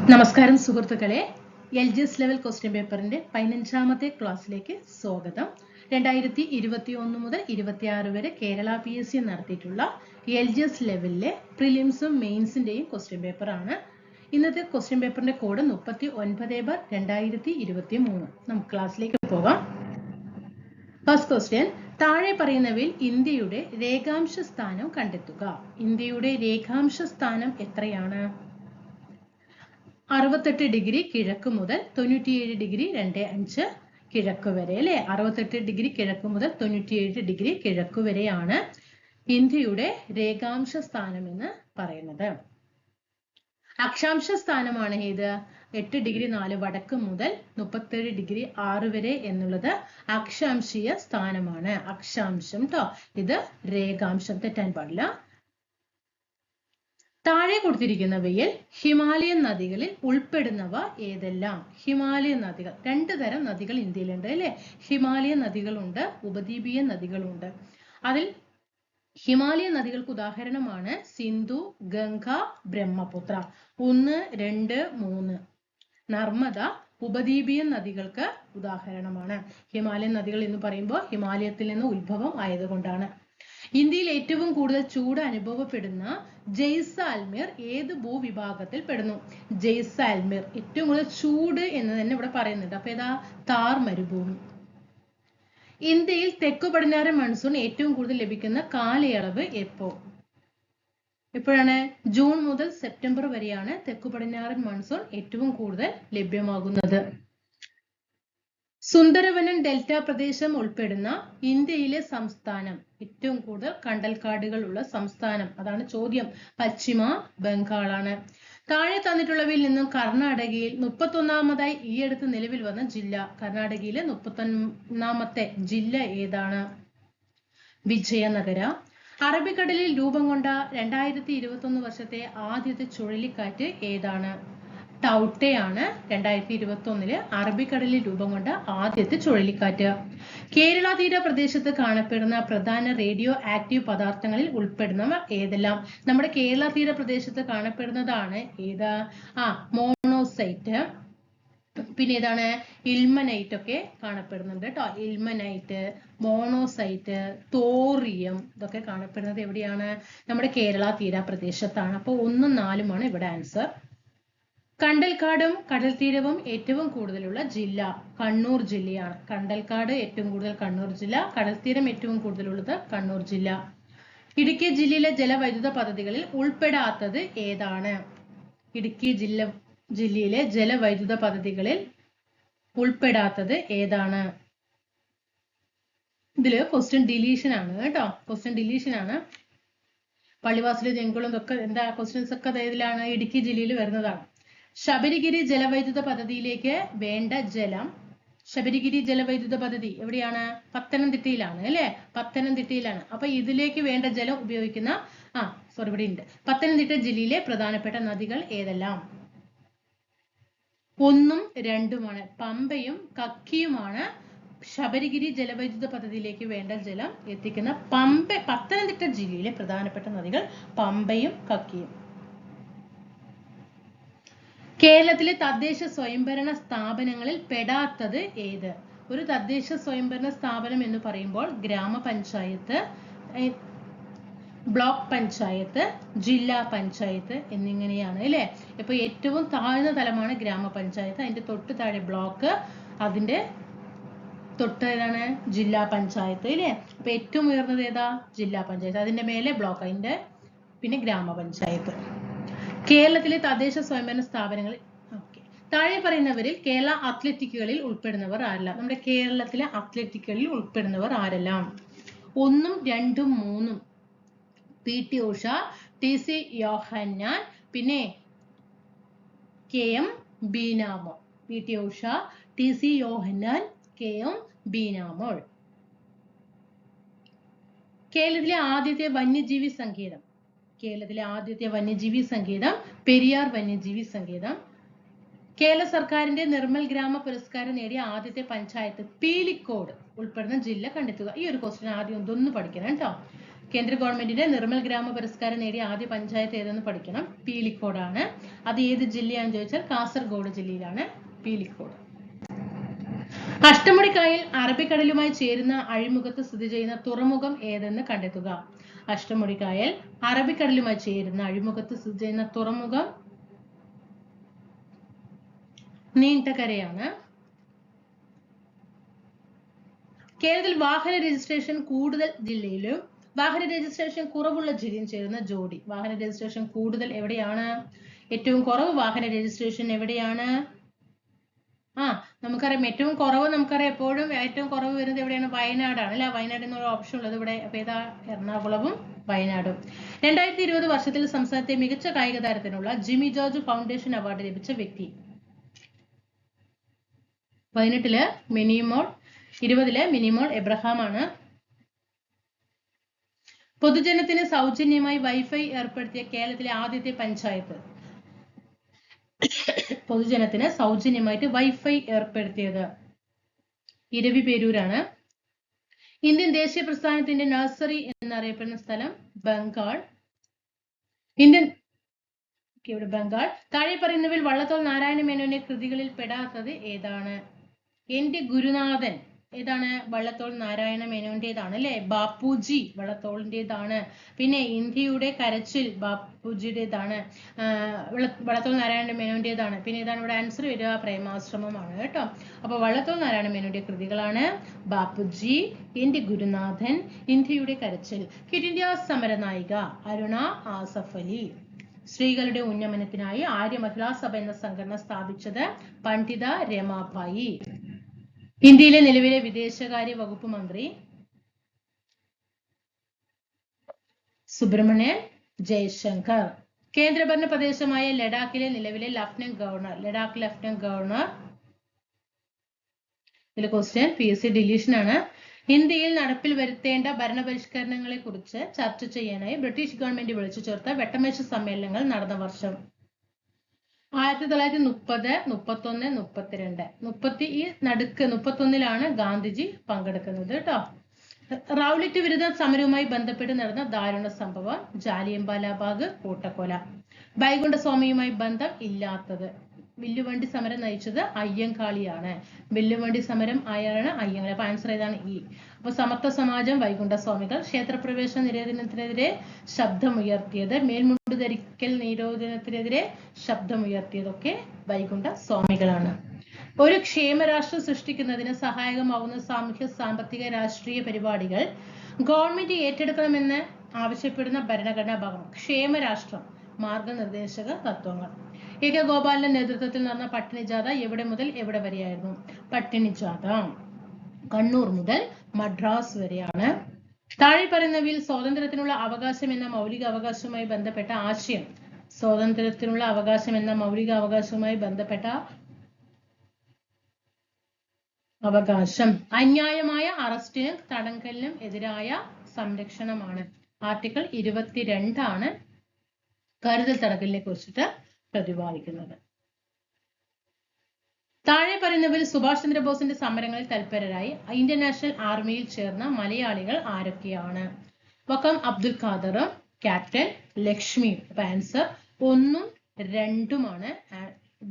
നമസ്കാരം സുഹൃത്തുക്കളെ, LGS level question പേപ്പറിന്റെ 15ാമത്തെ ക്ലാസ്സിലേക്ക് സ്വാഗതം. 2021 മുതൽ 26 വരെ കേരള PSC നടത്തിയിട്ടുള്ള LGS ലെവലിലെ പ്രിലിംസും മെയിൻസിന്റെയും ക്വസ്റ്റ്യൻ പേപ്പർ ആണ്. ഇന്നത്തെ ക്വസ്റ്റ്യൻ പേപ്പറിന്റെ കോഡ് 39/2023. നമുക്ക് ക്ലാസ്സിലേക്ക് പോകാം. ഫസ്റ്റ് ക്വസ്റ്റ്യൻ, താഴെ പറയുന്നവയിൽ ഇന്ത്യയുടെ രേഖാംശ സ്ഥാനം കണ്ടെത്തുക. ഇന്ത്യയുടെ രേഖാംശ സ്ഥാനം എത്രയാണ്? 68 ഡിഗ്രി കിഴക്ക് മുതൽ 97 ഡിഗ്രി 25 കിഴക്ക് വരെ അല്ലെ. 68 ഡിഗ്രി കിഴക്ക് മുതൽ 97 ഡിഗ്രി കിഴക്ക് വരെയാണ് ഇന്ത്യയുടെ രേഖാംശ സ്ഥാനം എന്ന് പറയുന്നത്. അക്ഷാംശ സ്ഥാനമാണ് ഏത്? 8 ഡിഗ്രി 4 വടക്ക് മുതൽ 37 ഡിഗ്രി 6 വരെ എന്നുള്ളത് അക്ഷാംശീയ സ്ഥാനമാണ്. അക്ഷാംശം ട്ടോ. ഇത് രേഖാംശം, തെറ്റാൻ പാടില്ല. താഴെ കൊടുത്തിരിക്കുന്നവയിൽ ഹിമാലയൻ നദികളിൽ ഉൾപ്പെടുന്നവ ഏതെല്ലാം? ഹിമാലയൻ നദികൾ, രണ്ട് തരം നദികൾ ഇന്ത്യയിലുണ്ട് അല്ലെ. ഹിമാലയൻ നദികളുണ്ട്, ഉപദ്വീപീയ നദികളുണ്ട്. അതിൽ ഹിമാലയൻ നദികൾക്ക് ഉദാഹരണമാണ് സിന്ധു, ഗംഗ, ബ്രഹ്മപുത്ര. 1, 2, 3. നർമ്മദ ഉപദ്വീപീയ നദികൾക്ക് ഉദാഹരണമാണ്. ഹിമാലയൻ നദികൾ എന്ന് പറയുമ്പോൾ ഹിമാലയത്തിൽ നിന്ന് ഉത്ഭവം ആയതുകൊണ്ടാണ്. ഇന്ത്യയിൽ ഏറ്റവും കൂടുതൽ ചൂട് അനുഭവപ്പെടുന്ന ജയ്സാൽമീർ ഏത് ഭൂവിഭാഗത്തിൽ പെടുന്നു? ജയ്സാൽമീർ ഏറ്റവും കൂടുതൽ ചൂട് എന്ന് തന്നെ ഇവിടെ പറയുന്നുണ്ട്. അപ്പൊ ഏതാ? താർ മരുഭൂമി. ഇന്ത്യയിൽ തെക്കു പടിഞ്ഞാറൻ മൺസൂൺ ഏറ്റവും കൂടുതൽ ലഭിക്കുന്ന കാലയളവ് എപ്പോഴാണ്? ജൂൺ മുതൽ സെപ്റ്റംബർ വരെയാണ് തെക്കു പടിഞ്ഞാറൻ മൺസൂൺ ഏറ്റവും കൂടുതൽ ലഭ്യമാകുന്നത്. സുന്ദരവനം ഡെൽറ്റ പ്രദേശം ഉൾപ്പെടുന്ന ഇന്ത്യയിലെ സംസ്ഥാനം, ഏറ്റവും കൂടുതൽ കണ്ടൽക്കാടുകൾ ഉള്ള സംസ്ഥാനം, അതാണ് ചോദ്യം. പശ്ചിമ ബംഗാളാണ്. താഴെ തന്നിട്ടുള്ളവയിൽ നിന്നും കർണാടകയിൽ 31ാമതായി ഈയടുത്ത് നിലവിൽ വന്ന ജില്ല, കർണാടകയിലെ 31ാമത്തെ ജില്ല ഏതാണ്? വിജയനഗര. അറബിക്കടലിൽ രൂപം കൊണ്ട 2021 വർഷത്തെ ആദ്യത്തെ ചുഴലിക്കാറ്റ് ഏതാണ്? ടൗട്ടെയാണ് 2021 അറബിക്കടലിൽ രൂപം കൊണ്ട ആദ്യത്തെ ചുഴലിക്കാറ്റ്. കേരള തീര പ്രദേശത്ത് കാണപ്പെടുന്ന പ്രധാന റേഡിയോ ആക്റ്റീവ് പദാർത്ഥങ്ങളിൽ ഉൾപ്പെടുന്നവ ഏതെല്ലാം? നമ്മുടെ കേരള തീര പ്രദേശത്ത് കാണപ്പെടുന്നതാണ് ഏത്? മോണോസൈറ്റ്, പിന്നെ ഏതാണ്? ഇൽമനൈറ്റ് ഒക്കെ കാണപ്പെടുന്നുണ്ട് കേട്ടോ. ഇൽമനൈറ്റ്, മോണോസൈറ്റ്, തോറിയം ഇതൊക്കെ കാണപ്പെടുന്നത് എവിടെയാണ്? നമ്മുടെ കേരള തീര പ്രദേശത്താണ്. അപ്പോൾ 1ഉം 4ഉമാണ് ഇവിടെ ആൻസർ. കണ്ടൽക്കാടും കടൽ തീരവും ഏറ്റവും കൂടുതലുള്ള ജില്ല കണ്ണൂർ ജില്ലയാണ്. കണ്ടൽക്കാട് ഏറ്റവും കൂടുതൽ കണ്ണൂർ ജില്ല, കടൽ തീരം ഏറ്റവും കൂടുതലുള്ളത് കണ്ണൂർ ജില്ല. ഇടുക്കി ജില്ലയിലെ ജലവൈദ്യുത പദ്ധതികളിൽ ഉൾപ്പെടാത്തത് ഏതാണ്? ഇടുക്കി ജില്ലയിലെ ജലവൈദ്യുത പദ്ധതികളിൽ ഉൾപ്പെടാത്തത് ഏതാണ്? ഇതില് ക്വസ്റ്റ്യൻ ഡിലീഷൻ ആണ് കേട്ടോ. ക്വസ്റ്റ്യൻ ഡിലീഷൻ ആണ്. പള്ളിവാസല് ജംഗിളും ഒക്കെ എന്താ ക്വസ്റ്റ്യൻസ് ഒക്കെ ഇതിലാണ്, ഇടുക്കി ജില്ലയിൽ വരുന്നതാണ്. ശബരിഗിരി ജലവൈദ്യുത പദ്ധതിയിലേക്ക് വേണ്ട ജലം, ശബരിഗിരി ജലവൈദ്യുത പദ്ധതി എവിടെയാണ്? പത്തനംതിട്ടയിലാണ് അല്ലെ. പത്തനംതിട്ടയിലാണ്. അപ്പൊ ഇതിലേക്ക് വേണ്ട ജലം ഉപയോഗിക്കുന്ന ഇവിടെ ഉണ്ട്. പത്തനംതിട്ട ജില്ലയിലെ പ്രധാനപ്പെട്ട നദികൾ ഏതെല്ലാം? 1ഉം 2ഉമാണ്. പമ്പയും കക്കിയുമാണ് ശബരിഗിരി ജലവൈദ്യുത പദ്ധതിയിലേക്ക് വേണ്ട ജലം എത്തിക്കുന്ന പത്തനംതിട്ട ജില്ലയിലെ പ്രധാനപ്പെട്ട നദികൾ പമ്പയും കക്കിയും. കേരളത്തിലെ തദ്ദേശ സ്വയംഭരണ സ്ഥാപനങ്ങളിൽ പെടാത്തത് ഏത്? ഒരു തദ്ദേശ സ്വയംഭരണ സ്ഥാപനം എന്ന് പറയുമ്പോൾ ഗ്രാമപഞ്ചായത്ത്, ബ്ലോക്ക് പഞ്ചായത്ത്, ജില്ലാ പഞ്ചായത്ത് എന്നിങ്ങനെയാണ് അല്ലെ. ഇപ്പൊ ഏറ്റവും താഴ്ന്ന തലമാണ് ഗ്രാമപഞ്ചായത്ത്, അതിന്റെ തൊട്ട് താഴെ ബ്ലോക്ക്, അതിന്റെ തൊട്ട് ഏതാണ്? ജില്ലാ പഞ്ചായത്ത് അല്ലെ. അപ്പൊ ഏറ്റവും ഉയർന്നത് ഏതാ? ജില്ലാ പഞ്ചായത്ത്, അതിന്റെ മേലെ ബ്ലോക്ക്, അതിന്റെ പിന്നെ ഗ്രാമപഞ്ചായത്ത്. കേരളത്തിലെ തദ്ദേശ സ്വയംഭരണ സ്ഥാപനങ്ങളിൽ താഴെ പറയുന്നവരിൽ കേരള അത്ലറ്റിക്കുകളിൽ ഉൾപ്പെടുന്നവർ ആരെല്ലാം? നമ്മുടെ കേരളത്തിലെ അത്ലറ്റിക്കുകളിൽ ഉൾപ്പെടുന്നവർ ആരെല്ലാം? 1ഉം 2ഉം 3ഉം PT ഉഷ, TC യോഹന്നാൻ, പിന്നെ KM Beenamol. PT Usha, TC യോഹന്നാൻ, KM ബീനാമോൾ. കേരളത്തിലെ ആദ്യത്തെ വന്യജീവി സങ്കേതം, കേരളത്തിലെ ആദ്യത്തെ വന്യജീവി സങ്കേതം പെരിയാർ വന്യജീവി സങ്കേതം. കേരള സർക്കാരിന്റെ നിർമ്മൽ ഗ്രാമ പുരസ്കാരം നേടിയ ആദ്യത്തെ പഞ്ചായത്ത് പീലിക്കോട് ഉൾപ്പെടുന്ന ജില്ല കണ്ടെത്തുക. ഈ ഒരു ക്വസ്റ്റ്യൻ ആദ്യം ഒന്ന് പഠിക്കണം കേട്ടോ. കേന്ദ്ര ഗവൺമെന്റിന്റെ നിർമ്മൽ ഗ്രാമ പുരസ്കാരം നേടിയ ആദ്യ പഞ്ചായത്ത് ഏതെന്ന് പഠിക്കണം. പീലിക്കോടാണ്. അത് ഏത് ജില്ലയാണെന്ന് ചോദിച്ചാൽ കാസർഗോഡ് ജില്ലയിലാണ് പീലിക്കോട്. അഷ്ടമുടിക്കായൽ അറബിക്കടലുമായി ചേരുന്ന അഴിമുഖത്ത് സ്ഥിതി ചെയ്യുന്ന തുറമുഖം ഏതെന്ന് കണ്ടെത്തുക. അഷ്ടമുടിക്കായൽ അറബിക്കടലുമായി ചേരുന്ന അഴിമുഖത്ത് സ്ഥിതി ചെയ്യുന്ന തുറമുഖം നീണ്ടകരയാണ്. കേരളത്തിൽ വാഹന രജിസ്ട്രേഷൻ കൂടുതൽ ജില്ലയിലും വാഹന രജിസ്ട്രേഷൻ കുറവുള്ള ജില്ലയും ചേരുന്ന ജോഡി. വാഹന രജിസ്ട്രേഷൻ കൂടുതൽ എവിടെയാണ്? ഏറ്റവും കുറവ് വാഹന രജിസ്ട്രേഷൻ എവിടെയാണ്? നമുക്കറിയാം ഏറ്റവും കുറവ് നമുക്കറിയാം എപ്പോഴും ഏറ്റവും കുറവ് വരുന്നത് എവിടെയാണ്? വയനാടാണ് അല്ലെ. വയനാട് എന്നുള്ള ഓപ്ഷൻ ഉള്ളത് ഇവിടെ. അപ്പൊ ഏതാ? എറണാകുളവും വയനാടും. 2020 വർഷത്തിൽ സംസ്ഥാനത്തെ മികച്ച കായിക താരത്തിനുള്ള ജിമ്മി ജോർജ് ഫൗണ്ടേഷൻ അവാർഡ് ലഭിച്ച വ്യക്തി. 18 മിനിമോൾ, 20 മിനിമോൾ എബ്രഹാം ആണ്. പൊതുജനത്തിന് സൗജന്യമായി വൈഫൈ ഏർപ്പെടുത്തിയ കേരളത്തിലെ ആദ്യത്തെ പഞ്ചായത്ത്. പൊതുജനത്തിന് സൗജന്യമായിട്ട് വൈഫൈ ഏർപ്പെടുത്തിയത് ഇരവിപേരൂരാണ്. ഇന്ത്യൻ ദേശീയ പ്രസ്ഥാനത്തിന്റെ നഴ്സറി എന്നറിയപ്പെടുന്ന സ്ഥലം ബംഗാൾ. ബംഗാൾ. താഴെ പറയുന്നവയിൽ വള്ളത്തോൾ നാരായണ മേനോന്റെ കൃതികളിൽ പെടാത്തത് ഏതാണ്? എന്റെ ഗുരുനാഥൻ ഏതാണ്? വള്ളത്തോൾ നാരായണ മേനോന്റേതാണ് അല്ലെ. ബാപ്പുജി വള്ളത്തോളിന്റേതാണ്. പിന്നെ ഇന്ത്യയുടെ കരച്ചിൽ ബാപ്പുജിയുടേതാണ്. വള്ളത്തോൾ നാരായണ മേനോന്റേതാണ്. പിന്നെ ഏതാണ് ഇവിടെ ആൻസർ വരിക? പ്രേമാശ്രമമാണ് കേട്ടോ. അപ്പൊ വള്ളത്തോൾ നാരായണ മേനോന്റെ കൃതികളാണ് ബാപ്പുജി, എന്റെ ഗുരുനാഥൻ, ഇന്ത്യയുടെ കരച്ചിൽ. ക്വിറ്റ് ഇന്ത്യ സമര നായിക അരുണ ആസഫ് അലി. സ്ത്രീകളുടെ ഉന്നമനത്തിനായി ആര്യ മഹിളാ സഭ എന്ന സംഘടന സ്ഥാപിച്ചത് പണ്ഡിത രമാബായി. ഇന്ത്യയിലെ നിലവിലെ വിദേശകാര്യ വകുപ്പ് മന്ത്രി സുബ്രഹ്മണ്യൻ ജയശങ്കർ. കേന്ദ്രഭരണ പ്രദേശമായ ലഡാക്കിലെ നിലവിലെ lieutenant governor. Ladakh lieutenant governor. ഇതിൽ ക്വസ്റ്റ്യൻ PSC ഡിലീഷൻ ആണ്. ഇന്ത്യയിൽ നടപ്പിൽ വരുത്തേണ്ട ഭരണപരിഷ്കരണങ്ങളെ കുറിച്ച് ചർച്ച ചെയ്യാനായി ബ്രിട്ടീഷ് ഗവൺമെന്റ് വിളിച്ചു ചേർത്ത വെട്ടമേശ സമ്മേളനങ്ങൾ നടന്ന വർഷം. 1930, 31, 32. ഈ നടുക്ക് 31-ലാണ് ഗാന്ധിജി പങ്കെടുക്കുന്നത് കേട്ടോ. റൗലറ്റ് വിരുദ്ധ സമരവുമായി ബന്ധപ്പെട്ട് നടന്ന ദാരുണ സംഭവം ജാലിയൻവാലാബാഗ് കൂട്ടക്കൊല. വൈകുണ്ഠസ്വാമിയുമായി ബന്ധം ഇല്ലാത്തത്. വില്ലുവണ്ടി സമരം നയിച്ചത് അയ്യങ്കാളിയാണ്. വില്ലുവണ്ടി സമരം ആരാണ്? അയ്യങ്കാളി. അപ്പൊ ആൻസർ ഏതാണ്? ഇ. അപ്പൊ സമത്വ സമാജം വൈകുണ്ഠസ്വാമികൾ. ക്ഷേത്രപ്രവേശന നിരോധനത്തിനെതിരെ ശബ്ദമുയർത്തിയത്, മേൽമുണ്ട് ധരിക്കൽ നിരോധനത്തിനെതിരെ ശബ്ദമുയർത്തിയതൊക്കെ വൈകുണ്ഠസ്വാമികളാണ്. ഒരു ക്ഷേമരാഷ്ട്രം സൃഷ്ടിക്കുന്നതിന് സഹായകമാവുന്ന സാമൂഹ്യ സാമ്പത്തിക രാഷ്ട്രീയ പരിപാടികൾ ഗവൺമെന്റ് ഏറ്റെടുക്കണമെന്ന് ആവശ്യപ്പെടുന്ന ഭരണഘടനാ ഭാഗം. ക്ഷേമരാഷ്ട്രം മാർഗനിർദ്ദേശക തത്വങ്ങൾ. AK ഗോപാലിന്റെ നേതൃത്വത്തിൽ നടന്ന പട്ടിണി ജാഥ എവിടെ മുതൽ എവിടെ വരെയായിരുന്നു? പട്ടിണി ജാഥ കണ്ണൂർ മുതൽ മദ്രാസ് വരെയാണ്. താഴെ പറയുന്നവയിൽ സ്വാതന്ത്ര്യത്തിനുള്ള അവകാശം എന്ന മൗലിക അവകാശവുമായി ബന്ധപ്പെട്ട ആശയം. സ്വാതന്ത്ര്യത്തിനുള്ള അവകാശം എന്ന മൗലിക അവകാശവുമായി ബന്ധപ്പെട്ട അവകാശം അന്യായമായ അറസ്റ്റിനും തടങ്കലിനും എതിരായ സംരക്ഷണമാണ്. ആർട്ടിക്കിൾ 22 ആണ് കരുതൽ തടങ്കലിനെ കുറിച്ചിട്ട് പ്രതിപാദിക്കുന്നത്. താഴെ പറയുന്നവരിൽ സുഭാഷ് ചന്ദ്രബോസിന്റെ സമരങ്ങളിൽ തൽപരരായി ഇന്ത്യൻ നാഷണൽ ആർമിയിൽ ചേർന്ന മലയാളികൾ ആരൊക്കെയാണ്? വക്കം അബ്ദുൽ ഖാദറും ക്യാപ്റ്റൻ ലക്ഷ്മിയും. അപ്പൊ ആൻസർ 1ഉം 2ഉമാണ്.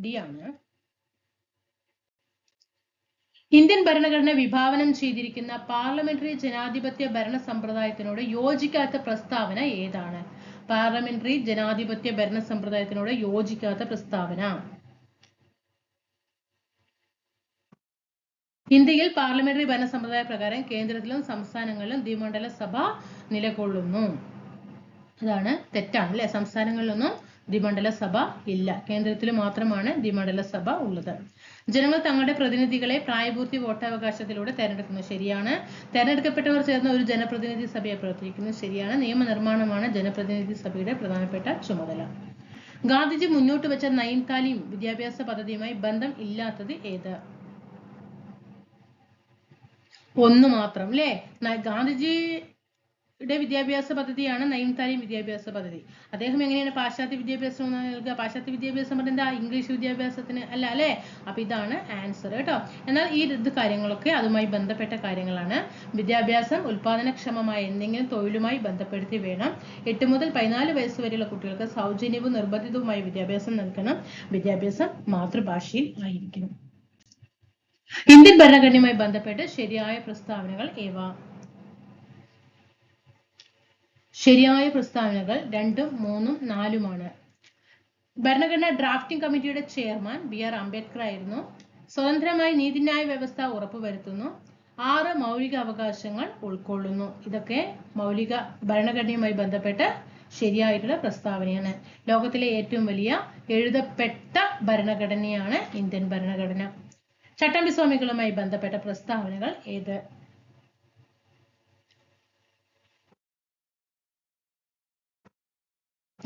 ഡി ആണ്. ഇന്ത്യൻ ഭരണഘടന വിഭാവനം ചെയ്തിരിക്കുന്ന പാർലമെന്ററി ജനാധിപത്യ ഭരണ സമ്പ്രദായത്തിനോട് യോജിക്കാത്ത പ്രസ്താവന ഏതാണ്? പാർലമെന്ററി ജനാധിപത്യ ഭരണ സമ്പ്രദായത്തിനോട് യോജിക്കാത്ത പ്രസ്താവന. ഇന്ത്യയിൽ പാർലമെന്ററി ഭരണ സമ്പ്രദായ പ്രകാരം കേന്ദ്രത്തിലും സംസ്ഥാനങ്ങളിലും ദ്വിമണ്ഡല സഭ നിലകൊള്ളുന്നു. അതാണ് തെറ്റാണ് അല്ലെ. സംസ്ഥാനങ്ങളിലൊന്നും ദ്വിമണ്ഡല സഭ ഇല്ല. കേന്ദ്രത്തിൽ മാത്രമാണ് ദ്വിമണ്ഡല സഭ ഉള്ളത്. ജനങ്ങൾ തങ്ങളുടെ പ്രതിനിധികളെ പ്രായപൂർത്തി വോട്ടവകാശത്തിലൂടെ തെരഞ്ഞെടുക്കുന്നു. ശരിയാണ്. തെരഞ്ഞെടുക്കപ്പെട്ടവർ ചേർന്ന ഒരു ജനപ്രതിനിധി സഭയെ പ്രവർത്തിക്കുന്നു. ശരിയാണ്. നിയമനിർമ്മാണമാണ് ജനപ്രതിനിധി സഭയുടെ പ്രധാനപ്പെട്ട ചുമതല. ഗാന്ധിജി മുന്നോട്ട് വെച്ച നൈൻ താലീം വിദ്യാഭ്യാസ പദ്ധതിയുമായി ബന്ധം ഇല്ലാത്തത് ഏത്? 1 മാത്രം അല്ലേ. ഗാന്ധിജി വിദ്യാഭ്യാസ പദ്ധതിയാണ് നയിം താലിം വിദ്യാഭ്യാസ പദ്ധതി. അദ്ദേഹം എങ്ങനെയാണ് പാശ്ചാത്യ വിദ്യാഭ്യാസം നൽകുക? പാശ്ചാത്യ വിദ്യാഭ്യാസം പറഞ്ഞാൽ ഇംഗ്ലീഷ് വിദ്യാഭ്യാസത്തിന് അല്ല അല്ലേ? അപ്പൊ ഇതാണ് ആൻസർ കേട്ടോ. എന്നാൽ ഈ കാര്യങ്ങളൊക്കെ അതുമായി ബന്ധപ്പെട്ട കാര്യങ്ങളാണ്. വിദ്യാഭ്യാസം ഉൽപാദനക്ഷമമായ എന്തെങ്കിലും തൊഴിലുമായി ബന്ധപ്പെടുത്തി വേണം. 8 മുതൽ 14 വയസ്സ് വരെയുള്ള കുട്ടികൾക്ക് സൗജന്യവും നിർബന്ധിതവുമായ വിദ്യാഭ്യാസം നൽകണം. വിദ്യാഭ്യാസം മാതൃഭാഷയിൽ ആയിരിക്കണം. ഇന്ത്യൻ ഭരണഘടനയുമായി ബന്ധപ്പെട്ട് ശരിയായ പ്രസ്താവനകൾ ഏവ? ശരിയായ പ്രസ്താവനകൾ 2, 3, 4 ഭരണഘടനാ ഡ്രാഫ്റ്റിംഗ് കമ്മിറ്റിയുടെ ചെയർമാൻ BR അംബേദ്കർ ആയിരുന്നു. സ്വതന്ത്രമായി നീതിന്യായ വ്യവസ്ഥ ഉറപ്പുവരുത്തുന്നു. 6 മൗലിക അവകാശങ്ങൾ ഉൾക്കൊള്ളുന്നു. ഇതൊക്കെ ഭരണഘടനയുമായി ബന്ധപ്പെട്ട് ശരിയായിട്ടുള്ള പ്രസ്താവനയാണ്. ലോകത്തിലെ ഏറ്റവും വലിയ എഴുതപ്പെട്ട ഭരണഘടനയാണ് ഇന്ത്യൻ ഭരണഘടന. ചട്ടമ്പിസ്വാമികളുമായി ബന്ധപ്പെട്ട പ്രസ്താവനകൾ ഏത്?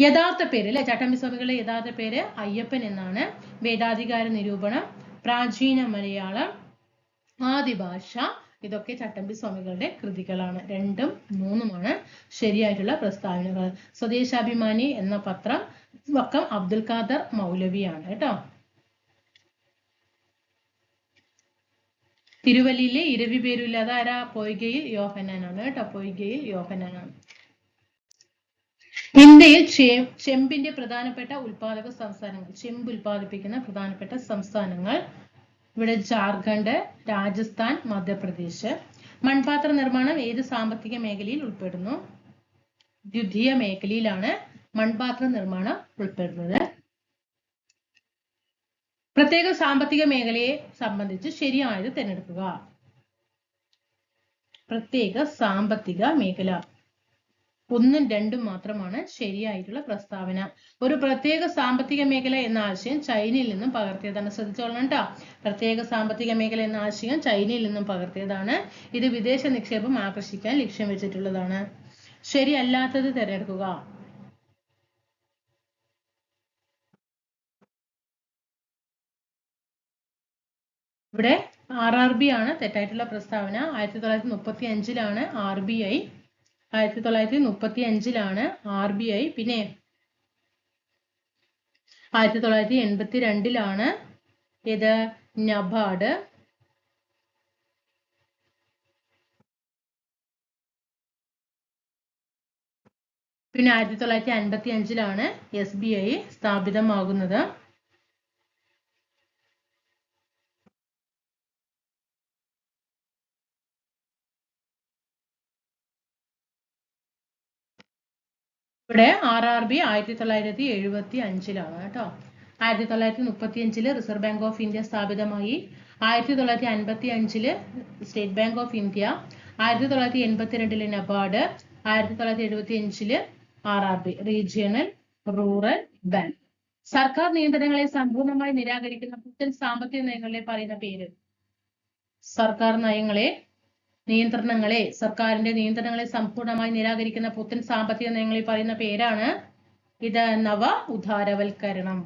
യഥാർത്ഥ പേര് അല്ലെ? ചട്ടമ്പിസ്വാമികളുടെ യഥാർത്ഥ പേര് അയ്യപ്പൻ എന്നാണ്. വേദാധികാര നിരൂപണം, പ്രാചീന മലയാളം, ആദിഭാഷ, ഇതൊക്കെ ചട്ടമ്പിസ്വാമികളുടെ കൃതികളാണ്. 2, 3 ശരിയായിട്ടുള്ള പ്രസ്താവനകൾ. സ്വദേശാഭിമാനി എന്ന പത്രം വക്കം അബ്ദുൽ ഖാദർ മൗലവിയാണ് കേട്ടോ. തിരുവല്ലിയിലെ ഇരവി പേരുല്ല അതാരാ? പൊയ്കയിൽ യോഹന്നാനാണ് കേട്ടോ. പൊയ്കയിൽ യോഹന്നാനാണ്. ഇന്ത്യയിൽ ചെമ്പിന്റെ പ്രധാനപ്പെട്ട ഉൽപാദക സംസ്ഥാനങ്ങൾ, ചെമ്പ് ഉൽപ്പാദിപ്പിക്കുന്ന പ്രധാനപ്പെട്ട സംസ്ഥാനങ്ങൾ ഇവിടെ ജാർഖണ്ഡ്, രാജസ്ഥാൻ, മധ്യപ്രദേശ്. മൺപാത്ര നിർമ്മാണം ഏത് സാമ്പത്തിക മേഖലയിൽ ഉൾപ്പെടുന്നു? ദ്വിതീയ മേഖലയിലാണ് മൺപാത്ര നിർമ്മാണം ഉൾപ്പെടുന്നത്. പ്രത്യേക സാമ്പത്തിക മേഖലയെ സംബന്ധിച്ച് ശരിയായത് തിരഞ്ഞെടുക്കുക. പ്രത്യേക സാമ്പത്തിക മേഖല 1, 2 മാത്രമാണ് ശരിയായിട്ടുള്ള പ്രസ്താവന. ഒരു പ്രത്യേക സാമ്പത്തിക മേഖല എന്ന ആശയം ചൈനയിൽ നിന്നും പകർത്തിയതാണ്. ശ്രദ്ധിച്ചോളണം കേട്ടോ. പ്രത്യേക സാമ്പത്തിക മേഖല എന്ന ആശയം ചൈനയിൽ നിന്നും പകർത്തിയതാണ്. ഇത് വിദേശ നിക്ഷേപം ആകർഷിക്കാൻ ലക്ഷ്യം വെച്ചിട്ടുള്ളതാണ്. ശരിയല്ലാത്തത് തിരഞ്ഞെടുക്കുക. ഇവിടെ RRB ആണ് തെറ്റായിട്ടുള്ള പ്രസ്താവന. 1935 RBI. 1935 RBI. പിന്നെ 1982 ഇത് നബാർഡ്. പിന്നെ 1955 SBI സ്ഥാപിതമാകുന്നത്. ഇവിടെ RRB 1975 കേട്ടോ. 1935 റിസർവ് ബാങ്ക് ഓഫ് ഇന്ത്യ സ്ഥാപിതമായി. 1955 State Bank of India. 1982 NABARD. 1975 RRB regional rural bank. സർക്കാർ നിയന്ത്രണങ്ങളെ സമ്പൂർണ്ണമായി നിരാകരിക്കുന്ന പുത്തൻ സാമ്പത്തിക നയങ്ങളെ പറയുന്ന പേര്? സർക്കാരിന്റെ നിയന്ത്രണങ്ങളെ സമ്പൂർണ്ണമായി നിരാകരിക്കുന്ന പുത്തൻ സാമ്പത്തിക നയങ്ങളെ പറയുന്ന പേരാണ് ഇത് നവ ഉദാരവൽക്കരണം.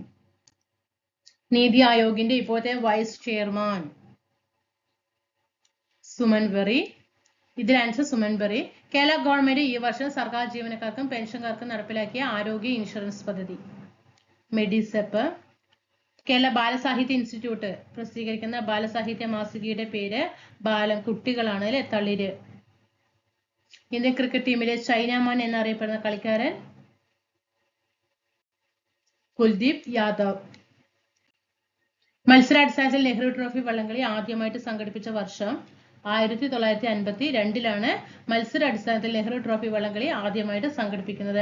നീതി ആയോഗിന്റെ ഇപ്പോഴത്തെ വൈസ് ചെയർമാൻ സുമൻ ബെറി. ഇതിൽ answer Suman berry. Kerala government ഈ വർഷം സർക്കാർ ജീവനക്കാർക്കും പെൻഷൻകാർക്കും നടപ്പിലാക്കിയ ആരോഗ്യ ഇൻഷുറൻസ് പദ്ധതി മെഡിസെപ്പ്. കേരള ബാലസാഹിത്യ ഇൻസ്റ്റിറ്റ്യൂട്ട് പ്രസിദ്ധീകരിക്കുന്ന ബാലസാഹിത്യ മാസികയുടെ പേര് കുട്ടികളാണ് അല്ലെ? തളിര്. ഇന്ത്യൻ ക്രിക്കറ്റ് ടീമിലെ ചൈനാമാൻ എന്നറിയപ്പെടുന്ന കളിക്കാരൻ കുൽദീപ് യാദവ്. മത്സരാടിസ്ഥാനത്തിൽ നെഹ്റു ട്രോഫി വള്ളംകളി ആദ്യമായിട്ട് സംഘടിപ്പിച്ച വർഷം 1952 മത്സരാടിസ്ഥാനത്തിൽ നെഹ്റു ട്രോഫി വള്ളംകളി ആദ്യമായിട്ട് സംഘടിപ്പിക്കുന്നത്.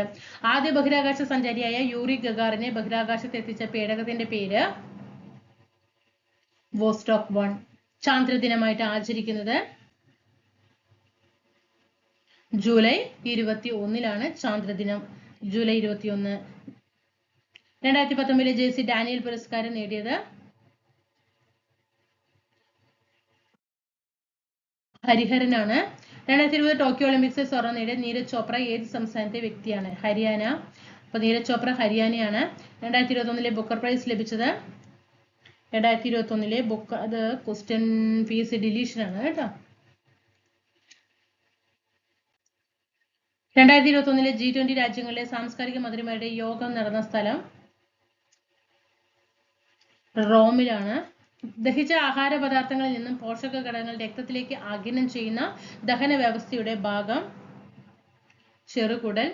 ആദ്യ ബഹിരാകാശ സഞ്ചാരിയായ യൂറി ഗഗാറിനെ ബഹിരാകാശത്ത് എത്തിച്ച പേടകത്തിന്റെ പേര് വോസ്റ്റോക്ക് 1. ചാന്ദ്രദിനമായിട്ട് ആചരിക്കുന്നത് ജൂലൈ 21 ചാന്ദ്രദിനം. ജൂലൈ 21. 2019 JC ഡാനിയൽ പുരസ്കാരം നേടിയത് ഹരിഹരനാണ്. 2020 ടോക്കിയോ ഒളിമ്പിക്സിൽ സ്വർണം നേടിയ നീരജ് ചോപ്ര ഏത് സംസ്ഥാനത്തെ വ്യക്തിയാണ്? ഹരിയാന. അപ്പൊ നീരജ് ചോപ്ര ഹരിയാനയാണ്. 2021 ബുക്കർ പ്രൈസ് ലഭിച്ചത് 2021 ബുക്ക് അത് ക്വസ്റ്റ്യൻ ഫീസ് ഡിലീഷൻ ആണ് കേട്ടോ. 2021 G20 രാജ്യങ്ങളിലെ സാംസ്കാരിക മന്ത്രിമാരുടെ യോഗം നടന്ന സ്ഥലം റോമിലാണ്. ദഹിച്ച ആഹാര പദാർത്ഥങ്ങളിൽ നിന്നും പോഷക ഘടകങ്ങൾ രക്തത്തിലേക്ക് ആഗിരണം ചെയ്യുന്ന ദഹന വ്യവസ്ഥയുടെ ഭാഗം ചെറുകുടൽ.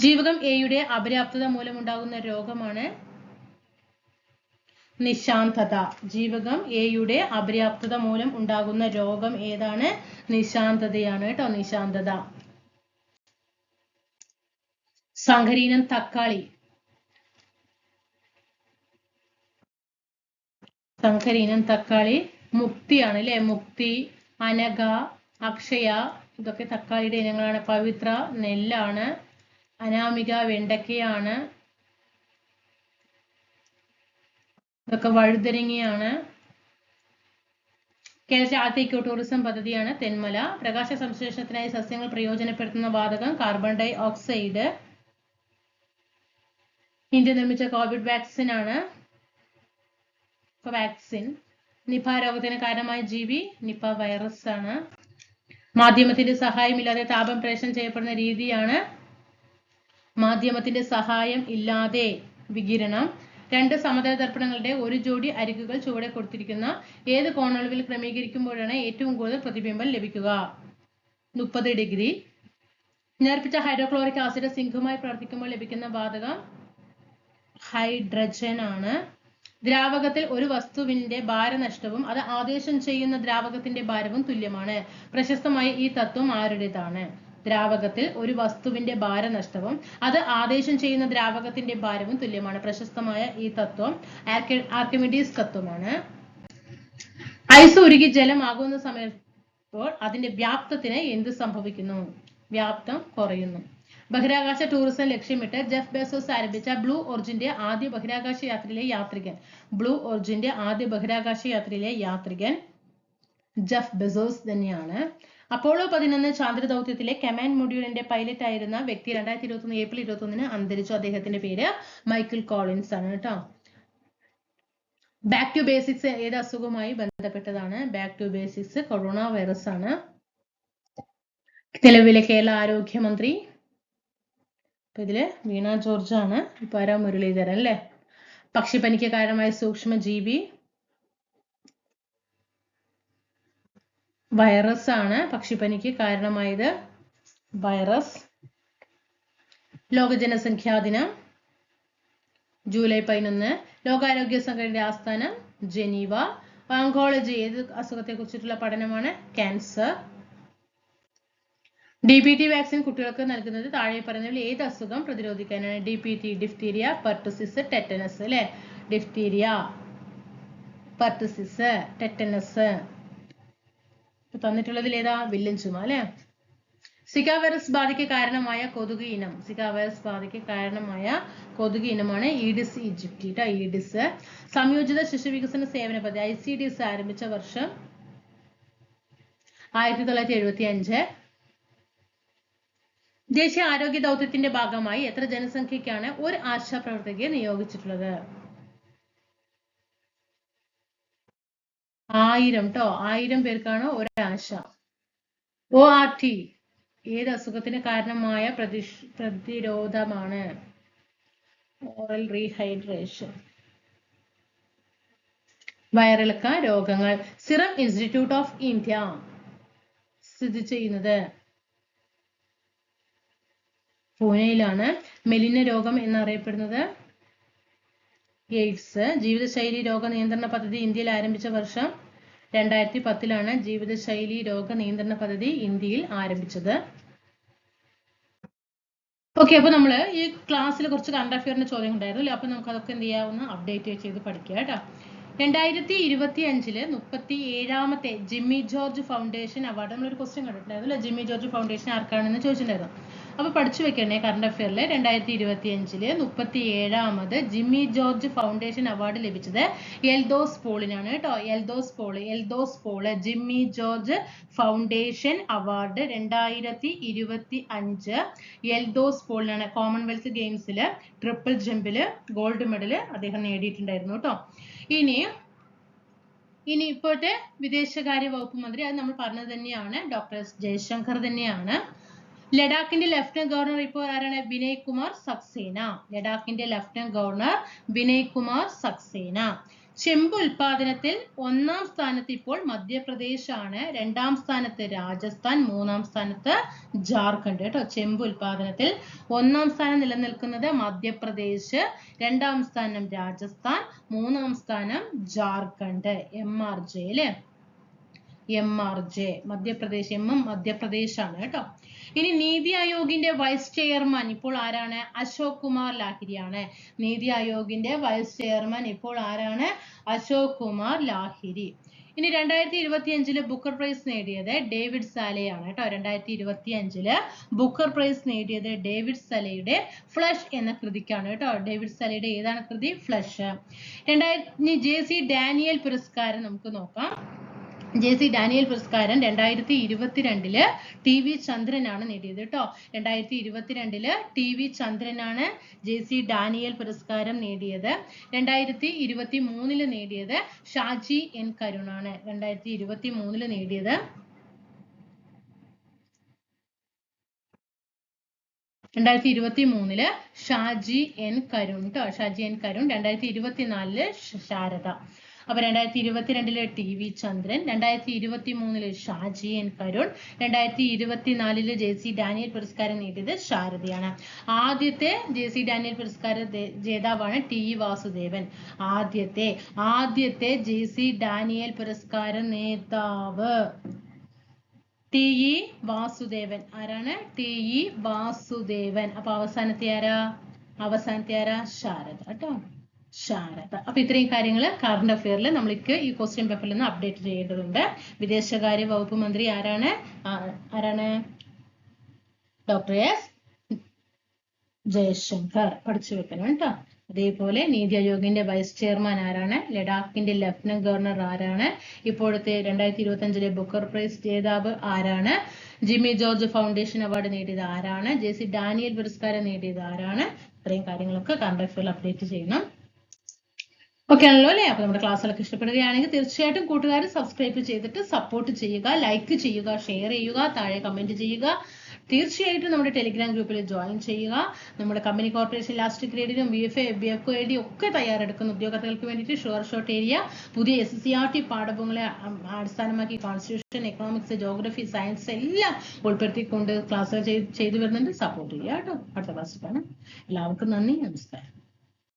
ജീവകം എയുടെ അപര്യാപ്തത മൂലമുണ്ടാകുന്ന രോഗമാണ് നിശാന്തത. ജീവകം എയുടെ അപര്യാപ്തത മൂലം ഉണ്ടാകുന്ന രോഗം ഏതാണ്? നിശാന്തതയാണ് കേട്ടോ, നിശാന്തത. സങ്കരീനം തക്കാളി. സങ്കരീനം തക്കാളി മുക്തിയാണ് അല്ലെ. മുക്തി, അനഘ, അക്ഷയ ഇതൊക്കെ തക്കാളിയുടെ ഇനങ്ങളാണ്. പവിത്ര നെല്ലാണ്. അനാമിക വെണ്ടക്കയാണ്. ഇതൊക്കെ വഴുതനങ്ങയാണ്. കേരളത്തിലെ ആദ്യത്തെ ഇക്കോ ടൂറിസം പദ്ധതിയാണ് തെന്മല. പ്രകാശ സംശ്ലേഷണത്തിനായി സസ്യങ്ങൾ പ്രയോജനപ്പെടുത്തുന്ന വാതകം കാർബൺ ഡൈ ഓക്സൈഡ്. ഇന്ത്യ നിർമ്മിച്ച കോവിഡ് വാക്സിൻ ആണ് വാക്സിൻ. നിപ രോഗത്തിന് കാരണമായ ജീവി നിപ വൈറസ് ആണ്. മാധ്യമത്തിന്റെ സഹായമില്ലാതെ താപം പ്രേഷണം ചെയ്യപ്പെടുന്ന രീതിയാണ് മാധ്യമത്തിന്റെ സഹായം ഇല്ലാതെ വികിരണം. രണ്ട് സമതല ദർപ്പണങ്ങളുടെ ഒരു ജോഡി അരികുകൾ ചുവടെ കൊടുത്തിരിക്കുന്ന ഏത് കോണളവിൽ ക്രമീകരിക്കുമ്പോഴാണ് ഏറ്റവും കൂടുതൽ പ്രതിബിംബം ലഭിക്കുക? 30 ഡിഗ്രി. നേർപ്പിച്ച ഹൈഡ്രോക്ലോറിക് ആസിഡ് സിങ്കുമായി പ്രവർത്തിക്കുമ്പോൾ ലഭിക്കുന്ന വാതകം ഹൈഡ്രജൻ ആണ്. ദ്രാവകത്തിൽ ഒരു വസ്തുവിന്റെ ഭാരനഷ്ടവും അത് ആദേശം ചെയ്യുന്ന ദ്രാവകത്തിന്റെ ഭാരവും തുല്യമാണ്. പ്രശസ്തമായ ഈ തത്വം ആരുടേതാണ്? ദ്രാവകത്തിൽ ഒരു വസ്തുവിന്റെ ഭാരനഷ്ടവും അത് ആദേശം ചെയ്യുന്ന ദ്രാവകത്തിന്റെ ഭാരവും തുല്യമാണ്. പ്രശസ്തമായ ഈ തത്വം ആർക്കിമിഡീസ് തത്വമാണ്. ഐസ് ഉരുകി ജലമാകുന്ന സമയപ്പോൾ അതിന്റെ വ്യാപ്തത്തിന് എന്ത് സംഭവിക്കുന്നു? വ്യാപ്തം കുറയുന്നു. ബഹിരാകാശ ടൂറിസം ലക്ഷ്യമിട്ട് ജെഫ് ബെസോസ് ആരംഭിച്ച ബ്ലൂ ഒറിജിന്റെ ആദ്യ ബഹിരാകാശ യാത്രയിലെ യാത്രികൻ. ബ്ലൂ ഒറിജിന്റെ ആദ്യ ബഹിരാകാശ യാത്രയിലെ യാത്രികൻ ജെഫ് ബെസോസ് തന്നെയാണ്. അപ്പോളോ 11 ചാന്ദ്ര ദൗത്യത്തിലെ കമാൻഡ് മൊഡ്യൂളിന്റെ പൈലറ്റ് ആയിരുന്ന വ്യക്തി 2021 ഏപ്രിൽ 21 അന്തരിച്ചു. അദ്ദേഹത്തിന്റെ പേര് മൈക്കിൾ കോളിൻസ് ആണ് കേട്ടോ. ബാക്ക് ടു ബേസിക്സ് ഏത് അസുഖവുമായി ബന്ധപ്പെട്ടതാണ്? Back to basics corona virus ആണ്. നിലവിലെ കേരള ആരോഗ്യമന്ത്രി ഇതില് വീണ ജോർജ് ആണ്. ഇപ്പൊ ആരാ? മുരളീധരൻ അല്ലെ. പക്ഷിപ്പനിക്ക് കാരണമായ സൂക്ഷ്മജീവി വൈറസ് ആണ്. പക്ഷിപ്പനിക്ക് കാരണമായത് വൈറസ്. ലോക ജനസംഖ്യാ ദിനം ജൂലൈ 11. ലോകാരോഗ്യ സംഘടനയുടെ ആസ്ഥാനം ജനീവ. ഓങ്കോളജി ഏത് അസുഖത്തെ കുറിച്ചിട്ടുള്ള പഠനമാണ്? ക്യാൻസർ. DPT വാക്സിൻ കുട്ടികൾക്ക് നൽകുന്നത് താഴെ പറയുന്നതിൽ ഏത് അസുഖം പ്രതിരോധിക്കാനാണ്? DPT ഡിഫ്തീരിയ, പെർട്ടുസിസ്, ടെറ്റനസ് അല്ലെ. Diphtheria, pertussis, tetanus. തന്നിട്ടുള്ളതിൽ ഏതാ? വില്ലൻ ചുമ അല്ലെ. സിക വൈറസ് ബാധയ്ക്ക് കാരണമായ കൊതുക് ഇനം. സിക വൈറസ് ബാധയ്ക്ക് കാരണമായ കൊതുക് ഇനമാണ് ഈഡിസ് ഈജിപ്തി. ഈഡിസ്. സംയോജിത ശിശു വികസന സേവന പദ്ധതി ICDS ആരംഭിച്ച വർഷം 1975. ദേശീയ ആരോഗ്യ ദൗത്യത്തിന്റെ ഭാഗമായി എത്ര ജനസംഖ്യക്കാണ് ഒരു ആശാ പ്രവർത്തകയെ നിയോഗിച്ചിട്ടുള്ളത്? 1000 ട്ടോ. 1000 പേർക്കാണ് ഒരു ആശ. ORT ഏത് അസുഖത്തിന് കാരണമായ പ്രതിരോധമാണ്? Oral rehydration. വയറിളക്ക രോഗങ്ങൾ. സിറം ഇൻസ്റ്റിറ്റ്യൂട്ട് ഓഫ് ഇന്ത്യ സ്ഥിതി ചെയ്യുന്നത് പൂനെയിലാണ്. മെലിന രോഗം എന്നറിയപ്പെടുന്നത് എയ്ഡ്സ്. ജീവിതശൈലി രോഗ നിയന്ത്രണ പദ്ധതി ഇന്ത്യയിൽ ആരംഭിച്ച വർഷം 2010 ജീവിതശൈലി രോഗ നിയന്ത്രണ പദ്ധതി ഇന്ത്യയിൽ ആരംഭിച്ചത്. ഓക്കെ, അപ്പൊ നമ്മള് ഈ ക്ലാസ്സിൽ കുറച്ച് കറണ്ട് അഫെയറിന്റെ ചോദ്യം ഉണ്ടായിരുന്നു അല്ലെ. അപ്പൊ നമുക്ക് അതൊക്കെ എന്ത് ചെയ്യാവുന്ന അപ്ഡേറ്റ് ചെയ്ത് പഠിക്കുക കേട്ടോ. 2025 37ാമത്തെ ജിമ്മി ജോർജ് ഫൗണ്ടേഷൻ അവാർഡ് നമ്മളൊരു ക്വസ്റ്റ്യൻ കണ്ടിട്ടുണ്ടായിരുന്നു അല്ലെ. ജിമ്മി ജോർജ് ഫൗണ്ടേഷൻ ആർക്കാണെന്ന് ചോദിച്ചിട്ടുണ്ടായിരുന്നു. അപ്പൊ പഠിച്ചു വെക്കണേ കറണ്ട് അഫെയറിലെ 2025 37ാമത് ജിമ്മി ജോർജ് ഫൗണ്ടേഷൻ അവാർഡ് ലഭിച്ചത് എൽദോസ് പോളിനാണ് കേട്ടോ. എൽദോസ് പോള് ജിമ്മി ജോർജ് ഫൗണ്ടേഷൻ അവാർഡ് 2025 എൽദോസ് പോളിനാണ്. കോമൺവെൽത്ത് ഗെയിംസില് ട്രിപ്പിൾ ജമ്പില് ഗോൾഡ് മെഡൽ അദ്ദേഹം നേടിയിട്ടുണ്ടായിരുന്നു കേട്ടോ. ഇനി ഇനി ഇപ്പോഴത്തെ വിദേശകാര്യ വകുപ്പ് മന്ത്രി അത് നമ്മൾ പറഞ്ഞത് തന്നെയാണ്, ഡോക്ടർ എസ് ജയശങ്കർ തന്നെയാണ്. ലഡാക്കിന്റെ ലഫ്റ്റനന്റ് ഗവർണർ ഇപ്പോൾ ആരാണ്? വിനയ് കുമാർ സക്സേന. ലഡാക്കിന്റെ ലഫ്റ്റനന്റ് ഗവർണർ വിനയ് കുമാർ സക്സേന. ചെമ്പ് ഉൽപാദനത്തിൽ 1-ാം സ്ഥാനത്ത് ഇപ്പോൾ മധ്യപ്രദേശ് ആണ്, 2-ാം സ്ഥാനത്ത് രാജസ്ഥാൻ, 3-ാം സ്ഥാനത്ത് ജാർഖണ്ഡ് കേട്ടോ. ചെമ്പ് ഉൽപാദനത്തിൽ 1-ാം സ്ഥാനം നിലനിൽക്കുന്നത് മധ്യപ്രദേശ്, 2-ാം സ്ഥാനം രാജസ്ഥാൻ, 3-ാം സ്ഥാനം ജാർഖണ്ഡ്. MRJ അല്ലെ, MRJ മധ്യപ്രദേശ്, മധ്യപ്രദേശ് ആണ് കേട്ടോ. ഇനി നീതി ആയോഗിന്റെ വൈസ് ചെയർമാൻ ഇപ്പോൾ ആരാണ്? അശോക് കുമാർ ലാഹിരിയാണ്. നീതി ആയോഗിന്റെ വൈസ് ചെയർമാൻ ഇപ്പോൾ ആരാണ്? അശോക് കുമാർ ലാഹിരി. ഇനി 2025 ബുക്കർ പ്രൈസ് നേടിയത് ഡേവിഡ് സാലെയാണ് കേട്ടോ. 2025 ബുക്കർ പ്രൈസ് നേടിയത് ഡേവിഡ് സലയുടെ ഫ്ലഷ് എന്ന കൃതിക്കാണ് കേട്ടോ. ഡേവിഡ് സലയുടെ ഏതാണ് കൃതി? ഫ്ലഷ്. JC ഡാനിയൽ പുരസ്കാരം നമുക്ക് നോക്കാം. JC ഡാനിയൽ പുരസ്കാരം 2022 TV ചന്ദ്രനാണ് നേടിയത് കേട്ടോ. 2022 TV ചന്ദ്രനാണ് JC ഡാനിയൽ പുരസ്കാരം നേടിയത്. 2023 നേടിയത് ഷാജി N കരുണാണ്. 2023 നേടിയത് 2023 ഷാജി N കരുൺ കേട്ടോ. ഷാജി N കരുൺ. 2024 ശാരദ. അപ്പൊ 2022 TV ചന്ദ്രൻ, 2023 Shaji N Karun, 2024 JC Daniel പുരസ്കാരം നേടിയത് ശാരദയാണ്. ആദ്യത്തെ JC ഡാനിയൽ പുരസ്കാര ജേതാവാണ് TE വാസുദേവൻ. ആദ്യത്തെ JC ഡാനിയൽ പുരസ്കാര നേതാവ് TE വാസുദേവൻ. ആരാണ്? TE വാസുദേവൻ. അപ്പൊ അവസാനത്തെ ആരാ? ശാരദ കേട്ടോ. ശാരദ. അപ്പൊ ഇത്രയും കാര്യങ്ങൾ കറണ്ട് അഫെയറിൽ നമ്മൾക്ക് ഈ ക്വസ്റ്റ്യൻ പേപ്പറിൽ നിന്ന് അപ്ഡേറ്റ് ചെയ്യേണ്ടതുണ്ട്. വിദേശകാര്യ വകുപ്പ് മന്ത്രി ആരാണ്? Doctor S Jaishankar. പഠിച്ചു വെക്കണം കേട്ടോ. അതേപോലെ നീതി ആയോഗിന്റെ വൈസ് ചെയർമാൻ ആരാണ്? ലഡാക്കിന്റെ ലഫ്റ്റനന്റ് ഗവർണർ ആരാണ്? ഇപ്പോഴത്തെ 2025 ബുക്കർ പ്രൈസ് ജേതാവ് ആരാണ്? ജിമ്മി ജോർജ് ഫൗണ്ടേഷൻ അവാർഡ് നേടിയത് ആരാണ്? JC ഡാനിയൽ പുരസ്കാരം നേടിയത് ആരാണ്? ഇത്രയും കാര്യങ്ങളൊക്കെ കറണ്ട് അഫെയറിൽ അപ്ഡേറ്റ് ചെയ്യണം. ഓക്കെ ആണല്ലോ അല്ലേ? അപ്പൊ നമ്മുടെ ക്ലാസ്സുകളൊക്കെ ഇഷ്ടപ്പെടുകയാണെങ്കിൽ തീർച്ചയായിട്ടും കൂട്ടുകാർ സബ്സ്ക്രൈബ് ചെയ്തിട്ട് സപ്പോർട്ട് ചെയ്യുക, ലൈക്ക് ചെയ്യുക, ഷെയർ ചെയ്യുക, താഴെ കമന്റ് ചെയ്യുക. തീർച്ചയായിട്ടും നമ്മുടെ ടെലിഗ്രാം ഗ്രൂപ്പിൽ ജോയിൻ ചെയ്യുക. നമ്മുടെ കമ്പനി കോർപ്പറേഷൻ ലാസ്റ്റ് ഗ്രേഡിലും BFA BFO AD ഒക്കെ തയ്യാറെടുക്കുന്ന ഉദ്യോഗാർത്ഥികൾക്ക് വേണ്ടിയിട്ട് ഷോർട്ട് ഏരിയ പുതിയ SCRT പാഠഭാഗങ്ങളെ അടിസ്ഥാനമാക്കി കോൺസ്റ്റിറ്റ്യൂഷൻ, എക്കണോമിക്സ്, ജോഗ്രഫി, സയൻസ് എല്ലാം ഉൾപ്പെടുത്തിക്കൊണ്ട് ക്ലാസ്സുകൾ ചെയ്തു വരുന്നുണ്ട്. സപ്പോർട്ട് ചെയ്യുക കേട്ടോ. അടുത്ത ക്ലാസ്സിൽ കാണാം. എല്ലാവർക്കും നന്ദി, നമസ്കാരം.